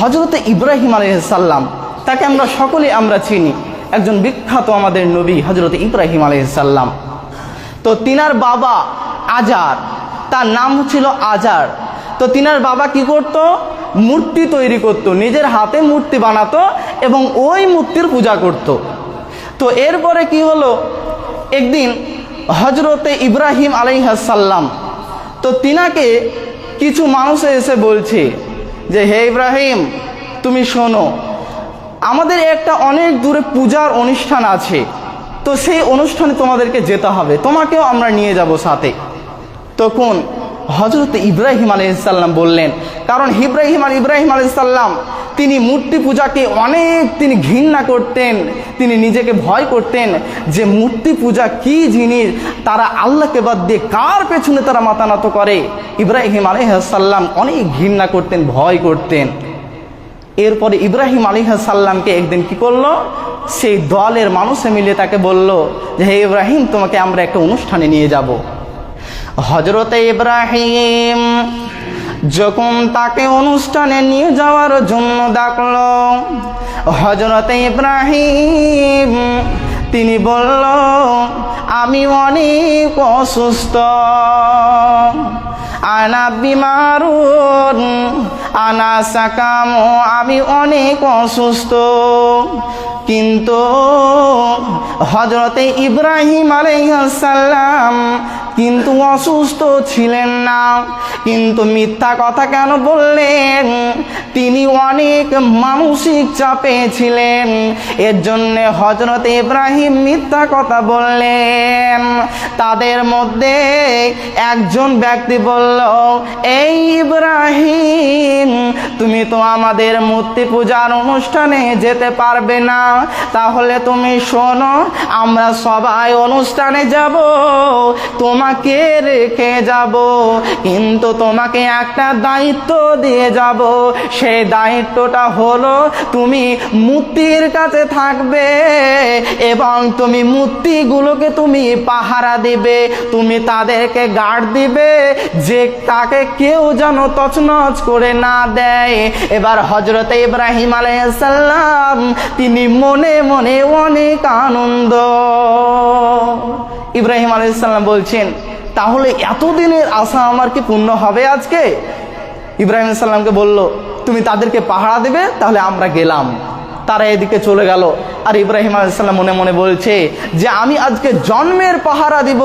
হযরত ইব্রাহিম আলাইহিস সালাম, তাকে আমরা সকলেই আমরা চিনি, একজন বিখ্যাত আমাদের নবী হযরত ইব্রাহিম আলাইহিস সালাম। তো তিনার বাবা আজার, তার নাম ছিল আজার। তো তিনার বাবা কি করত? মূর্তি তৈরি করত, নিজের হাতে মূর্তি বানাতো এবং ওই মূর্তির পূজা করত। তো এরপরে কি হলো, একদিন হযরতে ইব্রাহিম আলাইহিস সালাম, তো তিনাকে কিছু মানুষ এসে বলছে যে হে ইব্রাহিম, তুমি শোনো, আমাদের একটা অনেক দূরে পূজার অনুষ্ঠান আছে, তো সেই অনুষ্ঠানে তোমাদেরকে যেতে হবে, তোমাকেও আমরা নিয়ে যাব সাথে। তখন হযরত ইব্রাহিম আলাইহিস সালাম বললেন, কারণ ইব্রাহিম আলাইহিস সালাম তিনি মূর্তি পূজাকে তিনি ঘৃণা করতেন, তিনি নিজেকে ভয় করতেন যে মূর্তি পূজা কি জিনিস, তারা আল্লাহকে বাদ দিয়ে কার পেছনে তারা মাথা নত করে। ইব্রাহিম আলাইহিস সালাম অনেক ঘৃণা করতেন, ভয় করতেন। এরপরে ইব্রাহিম আলাইহিস সালামকে একদিন কি করলো, সেই দলের মানুষে মিলে তাকে বলল যে হে ইব্রাহিম, তোমাকে আমরা একটা অনুষ্ঠানে নিয়ে যাব। হযরতে ইব্রাহিম যখন তাকে অনুষ্ঠানে নিয়ে যাওয়ার জন্য ডাকলো, হযরতে ইব্রাহিম তিনি বলল, আমি অনেক অসুস্থ, আনা বিমারুন আনা সাকাম, আমি অনেক অসুস্থ। কিন্তু হযরতে ইব্রাহিম আলাইহিস সালাম কিন্তু অসুস্থ ছিলেন না, কিন্তু মিথ্যা কথা কেন বললেন? তিনি অনেক মানসিক চাপে ছিলেন, এর জন্য হযরত ইব্রাহিম মিথ্যা কথা বললেন। তাদের মধ্যে একজন ব্যক্তি বলল, এই ইব্রাহিম, তুমি তো আমাদের মূর্তি পূজার অনুষ্ঠানে যেতে পারবে না, তাহলে তুমি শোনো, আমরা সবাই অনুষ্ঠানে যাব, তোমাকে রেখে যাব, কিন্তু তোমাকে একটা দায়িত্ব দিয়ে যাব। সেই দায়িত্বটা হলো তুমি মূর্তির কাছে থাকবে এবং তুমি মূর্তিগুলোকে তুমি পাহারা দিবে, তুমি তাদেরকে গার্ড দিবে, যে তাকে কেউ যেন তছনছ করে না দেয়। এবার হযরতে ইব্রাহিম আলাইহিস সালাম তিনি মনে মনে অনেক আনন্দ। ইব্রাহিম আলাইহিস সালাম বলছেন, তাহলে এতদিনের আশা আমার কি পূর্ণ হবে আজকে? ইব্রাহিম আলাইহিস সালামকে বলল, তুমি তাদেরকে পাহারা দেবে, তাহলে আমরা গেলাম। তারা এদিকে চলে গেল, আর ইব্রাহিম আলাইহিস সালাম মনে মনে বলছে যে আমি আজকে জন্মের পাহারা দিব,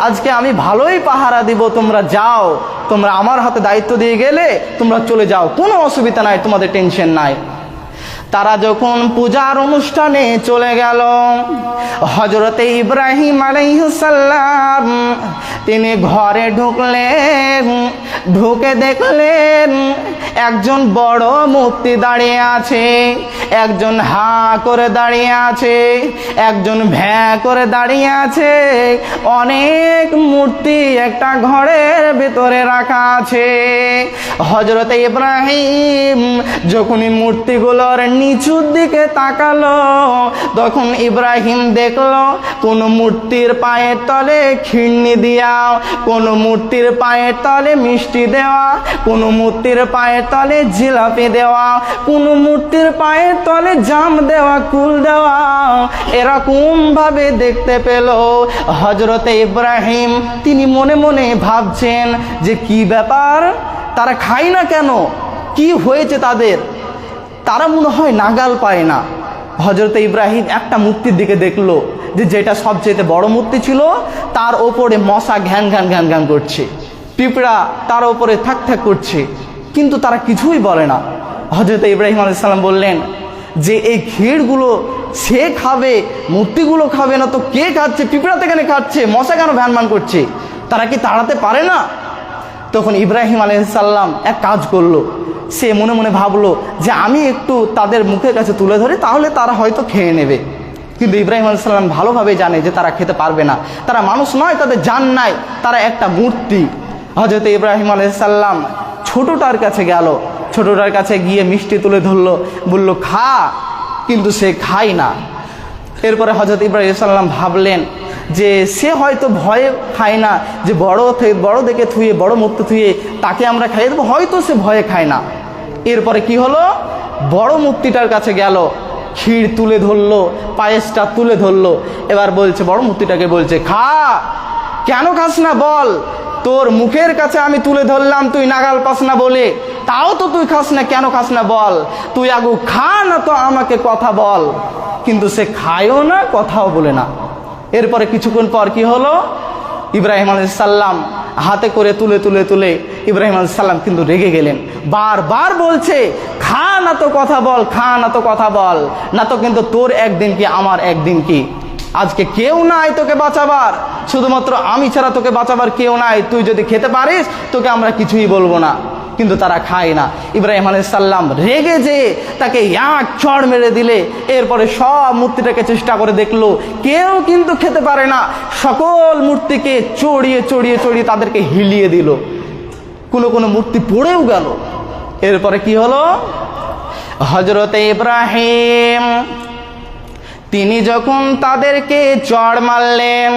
আজকে আমি ভালোই পাহারা দিব, তোমরা যাও, তোমরা আমার হাতে দায়িত্ব দিয়ে গেলে তোমরা চলে যাও, কোনো অসুবিধা নাই, তোমাদের টেনশন নাই। তারা যখন পূজার অনুষ্ঠানে চলে গেল, হযরতে ইব্রাহিম আলাইহিস সালাম তিনি ঘরে ঢুকলেন, ঢুকে দেখলেন একজন বড় মূর্তি দাঁড়িয়ে আছে, একজন হা করে দাঁড়িয়ে আছে, একজন ভ্যাঁ করে দাঁড়িয়ে আছে। অনেক মূর্তি একটা ঘরের ভিতরে রাখা আছে। হযরতে ইব্রাহিম যখনই মূর্তিগুলোর নিচুর দিকে তাকালো, তখন ইব্রাহিম দেখলো কোন মূর্তির পায়ের তলে খিরনি দেওয়া, কোন মূর্তির পায়ের তলে মিষ্টি দেওয়া, কোন মূর্তির পায়ের তলে জিলাপি দেওয়া, কোন মূর্তির পায়ের তলে জাম দেওয়া, কুল দেওয়া, এরকম ভাবে দেখতে পেল। হযরতে ইব্রাহিম তিনি মনে মনে ভাবছেন যে কি ব্যাপার, তারা খায় না কেন, কি হয়েছে তাদের, তারা মনে হয় নাগাল পায় না। হযরতে ইব্রাহিম একটা মূর্তির দিকে দেখলো যে যেটা সবচেয়ে বড় মূর্তি ছিল, তার ওপরে মশা ঘ্যান ঘ্যান ঘ্যান ঘ্যান করছে, পিঁপড়া তার ওপরে থাক থাক করছে, কিন্তু তারা কিছুই বলে না। হযরতে ইব্রাহিম আলাইহিস সালাম বললেন যে এই ক্ষীরগুলো সে খাবে, মূর্তিগুলো খাবে না তো কে খাচ্ছে? পিঁপড়া তো কেন খাচ্ছে, মশা কেন ভ্যানমান করছে, তারা কি তাড়াতে পারে না? তখন ইব্রাহিম আলাইহিস সালাম এক কাজ করলো, সে মনে মনে ভাবলো যে আমি একটু তাদের মুখের কাছে তুলে ধরি, তাহলে তারা হয়তো খেয়ে নেবে। কিন্তু ইব্রাহিম আলাইহিস সালাম ভালোভাবে জানে যে তারা খেতে পারবে না, তারা মানুষ নয়, তাদের জান নাই, তারা একটা মূর্তি। হযরত ইব্রাহিম আলাইহিস সালাম ছোটটার কাছে গেল, ছোটটার কাছে গিয়ে মিষ্টি তুলে ধরলো, বলল খা, কিন্তু সে খায় না। এরপরে হযরত ইব্রাহিম সাল্লাম ভাবলেন যে সে হয়তো ভয়ে খায় না, যে বড় দেখে থুয়ে, বড় মূর্তি থুয়ে তাকে আমরা খাইয়ে দেবো, হয়তো সে ভয়ে খায় না। এরপরে কি হলো, বড় মূর্তিটার কাছে গেল, ক্ষীর তুলে ধরলো, পায়েসটা তুলে ধরলো। এবার বলছে, বড় মূর্তিটাকে বলছে, খা। কেন খাস না বল? তোর মুখের কাছে আমি তুলে ধরলাম, তুই নাগাল পাস না বলে, তাও তো তুই খাস না, কেন খাস না বল? তুই আগু খা না তো আমাকে কথা বল। কিন্তু সে খায়ও না, কথাও বলে না। এরপরে কিছুক্ষণ পর কি হলো, ইব্রাহিম আলাইহিস সালাম হাতে করে তুলে তুলে তুলে ইব্রাহিম আলাইহিস সালাম কিন্তু রেগে গেলেন। বারবার বলছে, খা না তো কথা বল, খা না তো কথা বল, না তো কিন্তু তোর একদিন কি আমার একদিন কি। আজকে কেউ নাই তোকে বাঁচাবার, শুধুমাত্র আমি ছাড়া তোকে বাঁচাবার কেউ নাই। তুই যদি খেতে পারিস তোকে আমরা কিছুই বলবো না। কিন্তু তারা খায় না। ইব্রাহিম আলাইহিস সালাম রেগে যে তাকে এক চড় মেরে দিলে। এরপরে সব মূর্তিটাকে চেষ্টা করে দেখলো, কেউ কিন্তু খেতে পারে না। সকল মূর্তিকে চড়িয়ে চড়িয়ে চড়িয়ে তাদেরকে হিলিয়ে দিল। কোনো কোনো মূর্তি পড়েও গেল। এরপরে কি হলো, হযরতে ইব্রাহিম তিনি যখন তাদেরকে চড় মারলেন,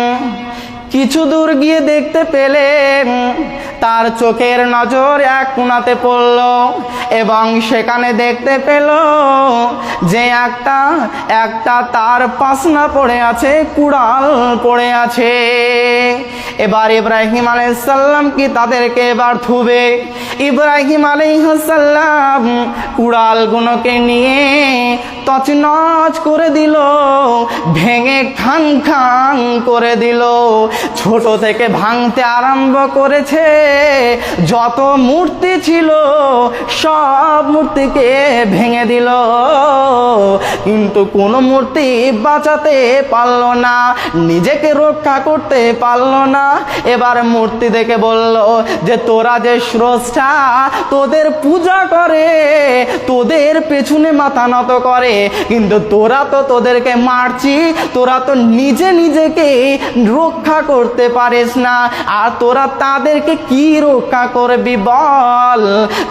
কিছু দূর গিয়ে দেখতে পেলেন তার চোখের নজর এক কোণাতে পড়ল এবং সেখানে দেখতে পেল যে একটা তার পাসনা পড়ে আছে, কুড়াল পড়ে আছে। এবার ইব্রাহিম আলাইহিস সালাম কি তাদেরকে এবার থুবে। ইব্রাহিম আলাইহিস সালাম কুড়ালগুলোকে নিয়ে তছনছ করে দিল, ভেঙে খান খান করে দিল। ছোট থেকে ভাঙতে আরম্ভ করেছে, যত মূর্তি ছিল সব মূর্তিকে ভেঙে দিল, কিন্তু কোনো মূর্তি বাঁচাতে পারল না, নিজেকে রক্ষা করতে পারল না। এবার মূর্তি দেখে বলল যে তোরা যে স্রষ্টা, তোদের পূজা করে, তোদের পেছনে মাথা নত করে, কিন্তু তোরা তো তোদেরকে মারছি, তোরা তো নিজেকে রক্ষা করতে পারিস না, আর তোরা তাদেরকে কি রক্ষা করবি বল?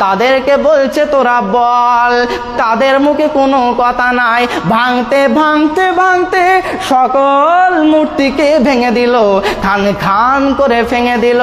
তাদেরকে বলছে তোরা বল। তাদের মুখে কোনো কথা নাই। ভাঙতে ভাঙতে ভাঙতে সকল মূর্তিকে ভেঙে দিল, খান খান করে ভেঙে দিল।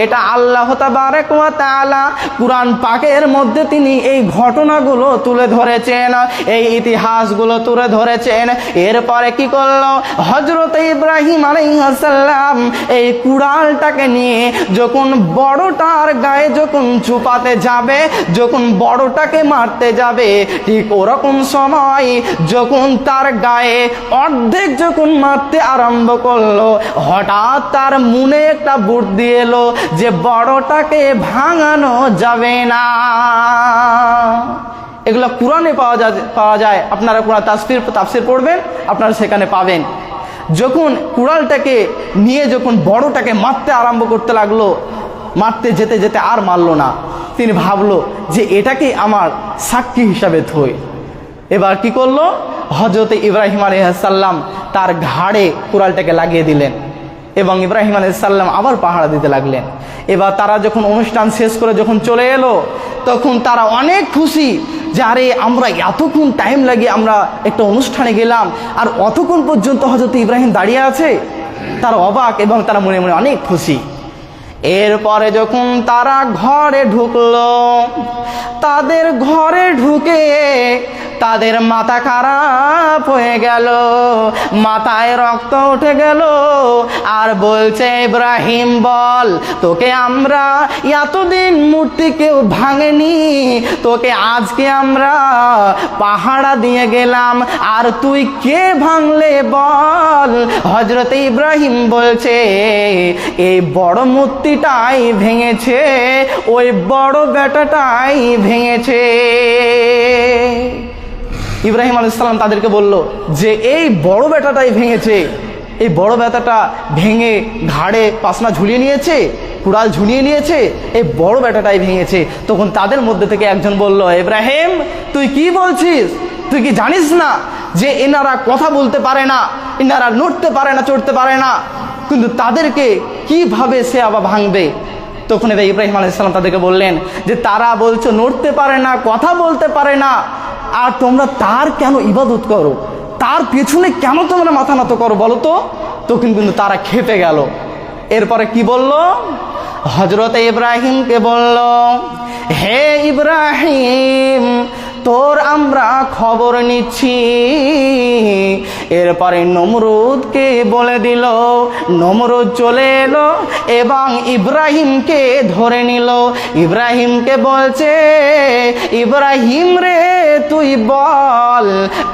এটা আল্লাহ তাবারক ওয়া তাআলা কুরআন পাকের মধ্যে তিনি এই ঘটনাগুলো তুলে ধরেছেন, এই ইতিহাসগুলো তুলে ধরেছেন। এরপরে কি করলো, হযরত ইব্রাহিম আলাইহিস সালাম এই কুড়ালটাকে নিয়ে যখন বড়টার গায়ে যখন চুপাতে যাবে, যখন বড়টাকে মারতে যাবে, ঠিক ওরকম সময় যখন তার গায়ে অর্ধেক যখন মারতে আরম্ভ করলো, হঠাৎ তার মনে একটা বুদ্ধি এলো যে বড়টাকে ভাঙানো যাবে না। এগুলো কুরআনে পাওয়া যায়। আপনারা কুরআন তাফসীর পড়বেন, আপনারা সেখানে পাবেন। যখন কুড়ালটাকে নিয়ে যখন বড়টাকে মারতে আরম্ভ করতে লাগলো, মারতে যেতে যেতে আর মারলো না। তিনি ভাবলো যে এটাকে আমার সাক্ষী হিসাবে থই। এবার কি করলো, হযরত ইব্রাহিম আলাইহিস সালাম তার ঘাড়ে কুড়ালটাকে লাগিয়ে দিলেন এবং ইব্রাহিম আলাইহিস সালাম আবার পাহারা দিতে লাগলেন। এবার তারা যখন অনুষ্ঠান শেষ করে যখন চলে এলো, তখন তারা অনেক খুশি যে আরে আমরা এতক্ষণ টাইম লাগিয়ে আমরা একটা অনুষ্ঠানে গেলাম, আর অতক্ষণ পর্যন্ত হযরত ইব্রাহিম দাঁড়িয়ে আছে। তারা অবাক এবং তারা মনে মনে অনেক খুশি। এরপরে যখন তারা ঘরে ঢুকলো, তাদের ঘরে ঢুকে তাদের মাথা খারাপ হয়ে গেল, মাথায় রক্ত উঠে গেল, আর বলছে ইব্রাহিম বল, তোকে আমরা এতদিন মূর্তি কেউ ভাঙেনি, তোকে আজকে আমরা পাহারা দিয়ে গেলাম, আর তুই কে ভাঙলে বল? হযরত ইব্রাহিম বলছে এই বড় মূর্তিটাই ভেঙেছে, ওই বড় বেটাটাই ভেঙেছে। ইব্রাহিম আলাইহিস সালাম তাদেরকে বলল যে এই বড় বেটাটাই ভেঙেছে, এই বড় বেটাটা ভেঙে ঘাড়ে পাসনা ঝুলিয়ে নিয়েছে, কুড়াল ঝুলিয়ে নিয়েছে, এই বড় বেটাটাই ভেঙেছে। তখন তাদের মধ্যে থেকে একজন বলল, ইব্রাহিম তুই কি বলছিস? তুই কি জানিস না যে এনারা কথা বলতে পারে না, এনারা নড়তে পারে না, চড়তে পারে না, কিন্তু তাদেরকে কিভাবে সে আবার ভাঙবে? তখন এবার ইব্রাহিম আলাইহিস সালাম তাদেরকে বললেন যে তারা বলছো নড়তে পারে না, কথা বলতে পারে না, আর তোমরা তার কেন ইবাদত করো, তার পেছনে কেন তোমরা মাথা নত করো বলো তো? তখন কিন্তু তারা খেপে গেল। এরপরে কি বলল, হযরত ইব্রাহিমকে বলল, হে ইব্রাহিম, তোর আমরা আমরা খবর নিচ্ছি। এরপরে নমরুদকে বলে দিল, নমরুদ চলে এলো এবং ইব্রাহিমকে ধরে নিল। ইব্রাহিমকে বলছে, ইব্রাহিম রে তুই বল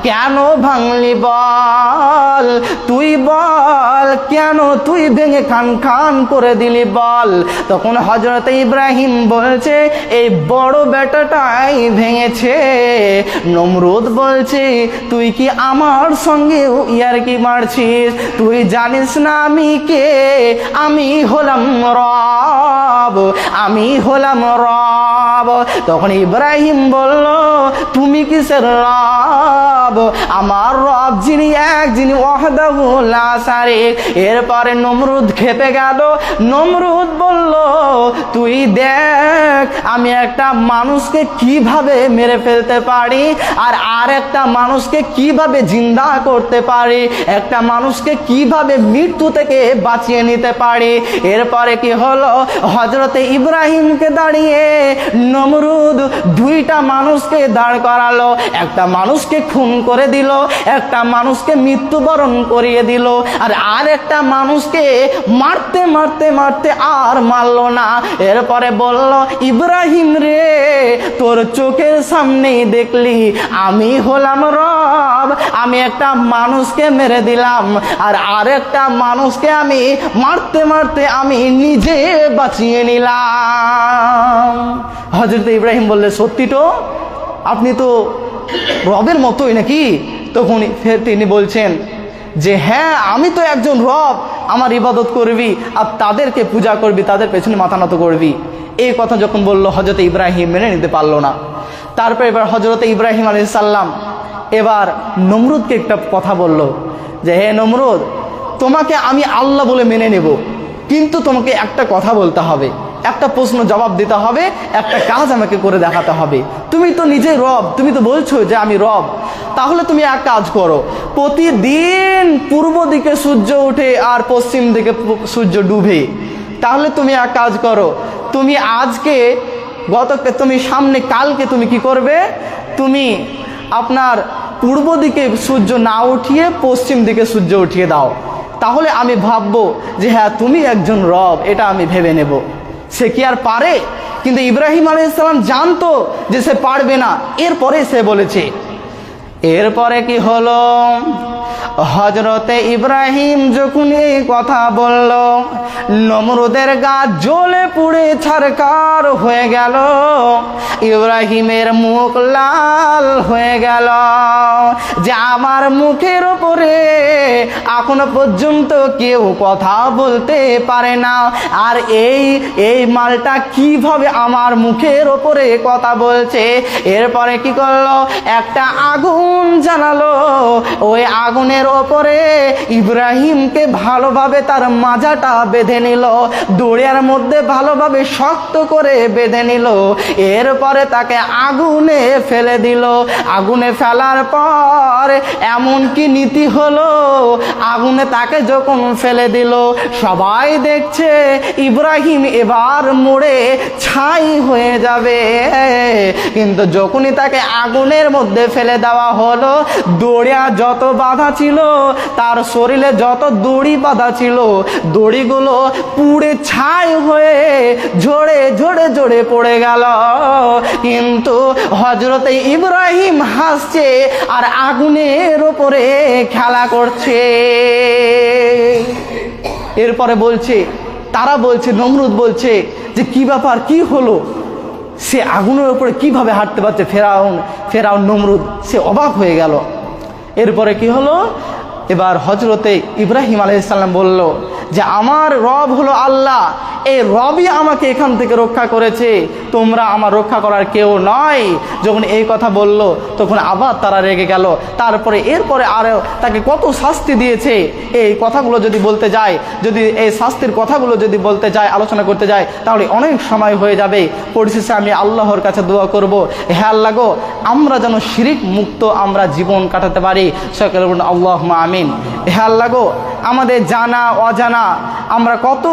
কেন ভাঙলি, বল তুই বল কেন তুই ভেঙে খান খান করে দিলি বল। তখন হযরত ইব্রাহিম বলছে, এই বড় বেটাটাই ভেঙেছে। নমরুদ বলছে, তুই কি আমার সঙ্গে ইয়ারকি মারছিস? তুই জানিস না আমি কে? আমি হলাম রব, আমি হলাম রব। তখন ইব্রাহিম বলল, তুমি কিসের রব? আমার রব যিনি এক, যিনি ওয়াহদাহু লা শারীক। এরপরে নমরুদ খেপে গেল। নমরুদ বলল, তুই দেখ আমি একটা মানুষকে কিভাবে মেরে ফেলতে পারি, আর একটা মানুষকে কিভাবে জিন্দা করতে পারি, একটা মানুষকে কিভাবে মৃত্যু থেকে বাঁচিয়ে নিতে পারি। এরপরে কি হলো, হযরতে ইব্রাহিমকে দাঁড়িয়ে নমরুদ দুইটা মানুষকে দাঁড় করালো। একটা মানুষকে খুন করে দিল, একটা মানুষকে মৃত্যুবরণ করিয়ে দিল, আর একটা মানুষকে মারতে মারতে মারতে আর মারলো না। এরপরে বলল, ইব্রাহিম রে তোর চোখের সামনেই দেখলি আমি হলাম রব, আমি একটা মানুষকে মেরে দিলাম, আর একটা মানুষকে আমি মারতে মারতে আমি নিজে বাঁচিয়ে নিলাম। হযরত ইব্রাহিম বললে, সত্যি তো, আপনি তো রবের মতোই নাকি? তখন ফের তিনি বলছেন যে হ্যাঁ, আমি তো একজন রব, আমার ইবাদত করবি আর তাদেরকে পূজা করবি, তাদের পেছনে মাথা নত করবি। এই কথা যখন বলল, হযরত ইব্রাহিম মেনে নিতে পারলো না। তারপর এবার হযরত ইব্রাহিম আলাইহিস সালাম এবার নমরুদকে একটা কথা বলল যে, হে নমরুদ, তোমাকে আমি আল্লাহ বলে মেনে নেব, কিন্তু তোমাকে একটা কথা বলতে হবে, একটা প্রশ্ন জবাব দিতে হবে, একটা কাজ আমাকে করে দেখাতে হবে। তুমি তো নিজে রব, তুমি তো বলছো যে আমি রব, তাহলে তুমি এক কাজ করো, প্রতিদিন পূর্ব দিকে সূর্য ওঠে আর পশ্চিম দিকে সূর্য ডুবে। তাহলে তুমি এক কাজ করো, তুমি আজকে তুমি সামনে কালকে তুমি কি করবে, তুমি আপনার পূর্ব দিকে সূর্য না উঠিয়ে পশ্চিম দিকে সূর্য উঠিয়ে দাও, তাহলে আমি ভাববো যে হ্যাঁ তুমি একজন রব, এটা আমি ভেবে নেব। সে কি আর পারে? কিন্তু ইব্রাহিম আলাইহিস সালাম জানতো যে সে পারবে না। এরপরে সে বলেছে, এরপরে কি হলো, হযরতে ইব্রাহিম যখন এই কথা বলল, নমরুদের গা জ্বলে পুড়ে ছারখার হয়ে গেল। ইব্রাহিমের মুখ লাল হয়ে গেল যে আমার মুখের উপরে এখনো পর্যন্ত কেউ কথা বলতে পারে না, আর এই মালটা কিভাবে আমার মুখের উপরে কথা বলছে। এরপরে কি করলো, একটা আগুন জ্বালালো। ওই আগুনের ওপরে ইব্রাহিমকে ভালোভাবে তার মাজাটা বেঁধে নিল, দড়িয়ার মধ্যে ভালোভাবে শক্ত করে বেঁধে নিল। এরপরে তাকে আগুনে ফেলে দিল। আগুনে ফেলার পর এমন কি নীতি হলো, আগুনে তাকে যখন ফেলে দিল, সবাই দেখছে ইব্রাহিম এবার মরে ছাই হয়ে যাবে। কিন্তু যখনই তাকে আগুনের মধ্যে ফেলে দেওয়া হলো, দড়িয়া যত বাঁধা ছিল, তার শরীরে যত দড়ি বাঁধা ছিল, দড়িগুলো পুড়ে ছাই হয়ে ঝরে ঝরে ঝরে পড়ে গেল। কিন্তু হযরত ইব্রাহিম হাসছে আর আগুনের উপরে খেলা করছে। এরপরে বলছে, তারা বলছে, নমরুদ বলছে যে কি ব্যাপার, কি হলো, সে আগুনের উপরে কিভাবে হাঁটতে পারছে। ফেরাউন নমরুদ সে অবাক হয়ে গেল। এরপরে কি হলো, এবার হযরতে ইব্রাহিম আলাইহিস সালাম বলল যে আমার রব হলো আল্লাহ, এই রবই আমাকে এখান থেকে রক্ষা করেছে, তোমরা আমার রক্ষা করার কেউ নয়। যখন এই কথা বলল তখন আবার তারা রেগে গেল। তারপরে এরপরে আরও তাকে কত শাস্তি দিয়েছে, এই কথাগুলো যদি বলতে যায়, যদি এই শাস্তির কথাগুলো যদি বলতে যায়, আলোচনা করতে যায়, তাহলে অনেক সময় হয়ে যাবে। পরিশেষে আমি আল্লাহর কাছে দোয়া করব, হে আল্লাহ গো, আমরা যেন শিরিক মুক্ত আমরা জীবন কাটাতে পারি। সকলে বলুন আল্লাহুম্মা আমিন। হে আল্লাহ গো, আমাদের জানা অজানা আমরা কত